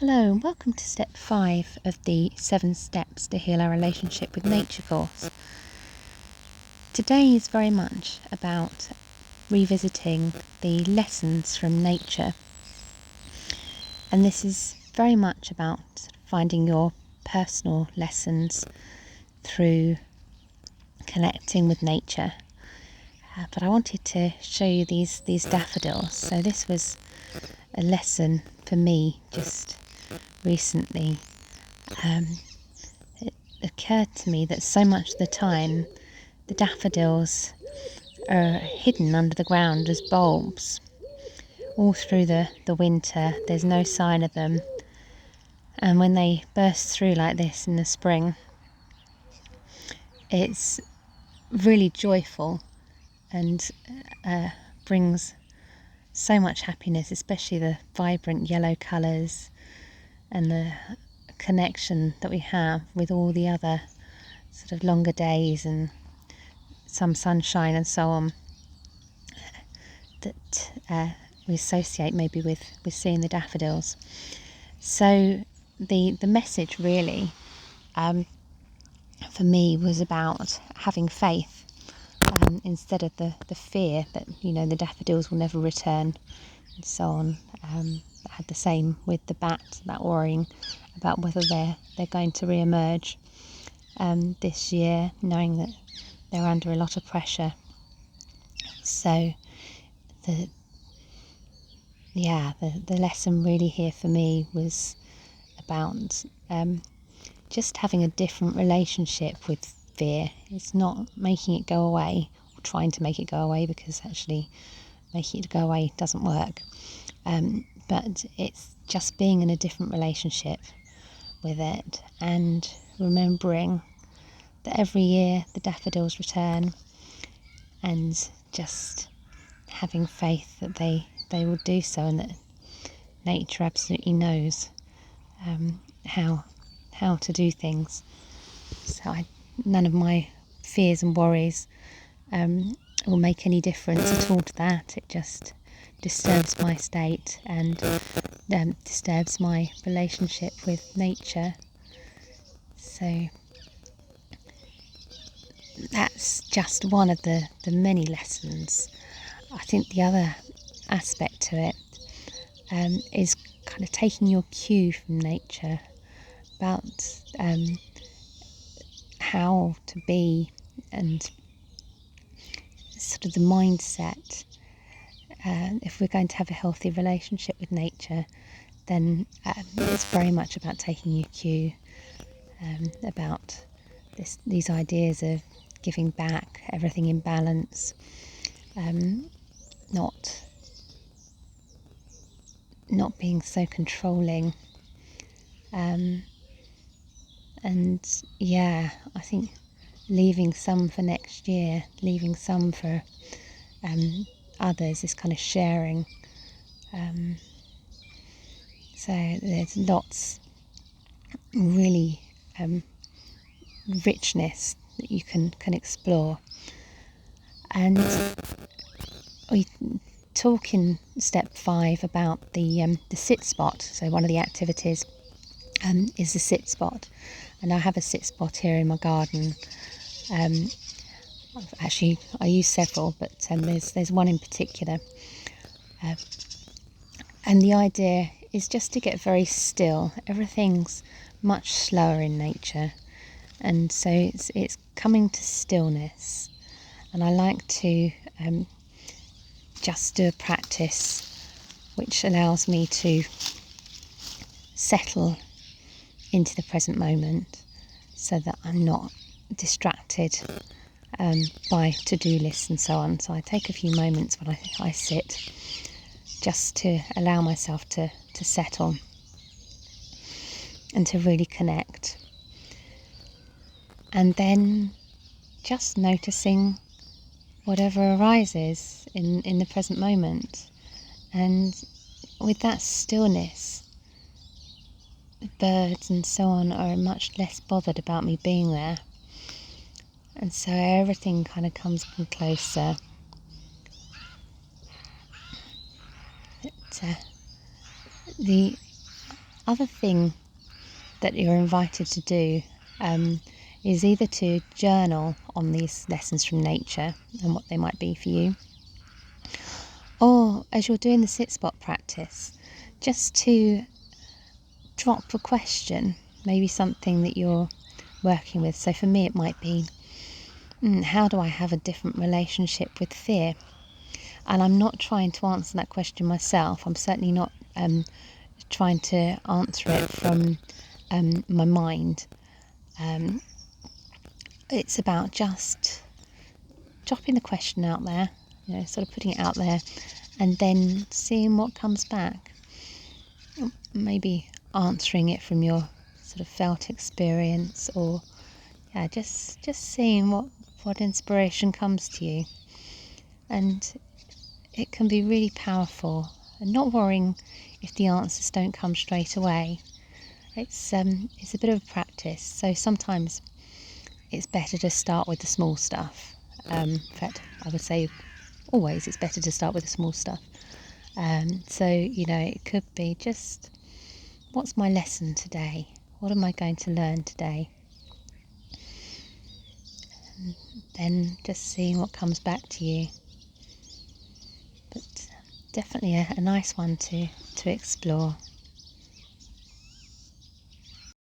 Hello and welcome to step 5 of the 7 steps to heal our relationship with nature course. Today is very much about revisiting the lessons from nature, and this is very much about finding your personal lessons through connecting with nature. But I wanted to show you these daffodils. So this was a lesson for me just recently. It occurred to me that so much of the time the daffodils are hidden under the ground as bulbs. All through the winter there's no sign of them, and when they burst through like this in the spring, it's really joyful and brings so much happiness, especially the vibrant yellow colours and the connection that we have with all the other sort of longer days and some sunshine and so on that we associate maybe with seeing the daffodils. So the message really for me was about having faith instead of the fear that the daffodils will never return and so on. I had the same with the bats, about worrying about whether they're going to re-emerge this year, knowing that they're under a lot of pressure. So the lesson really here for me was about just having a different relationship with fear. It's not making it go away or trying to make it go away, because actually making it go away doesn't work. But it's just being in a different relationship with it and remembering that every year the daffodils return, and just having faith that they will do so, and that nature absolutely knows how to do things. So none of my fears and worries will make any difference at all to that. It just disturbs my state and disturbs my relationship with nature. So that's just one of the many lessons. I think the other aspect to it is kind of taking your cue from nature about how to be, and sort of the mindset. If we're going to have a healthy relationship with nature, then it's very much about taking your cue about these ideas of giving back, everything in balance, not being so controlling, and I think leaving some for next year, leaving some for others, is kind of sharing. So there's lots really richness that you can explore. And we talk in step 5 about the sit spot. So one of the activities is the sit spot, and I have a sit spot here in my garden. Actually, I use several, but there's one in particular, and the idea is just to get very still. Everything's much slower in nature, and so it's coming to stillness. And I like to just do a practice which allows me to settle into the present moment, so that I'm not distracted by to-do lists and so on. So I take a few moments when I sit, just to allow myself to settle and to really connect. And then just noticing whatever arises in the present moment. And with that stillness, the birds and so on are much less bothered about me being there. And so everything kind of comes closer. The other thing that you're invited to do is either to journal on these lessons from nature and what they might be for you, or as you're doing the sit spot practice, just to drop a question, maybe something that you're working with. So for me it might be, how do I have a different relationship with fear? And I'm not trying to answer that question myself. I'm certainly not trying to answer it from my mind. It's about just dropping the question out there, sort of putting it out there, and then seeing what comes back. Maybe answering it from your sort of felt experience, or just seeing what inspiration comes to you. And it can be really powerful, and not worrying if the answers don't come straight away. It's a bit of a practice, so sometimes it's better to start with the small stuff. In fact, I would say always it's better to start with the small stuff. So it could be just, what's my lesson today? What am I going to learn today? And then just seeing what comes back to you. But definitely a nice one to explore.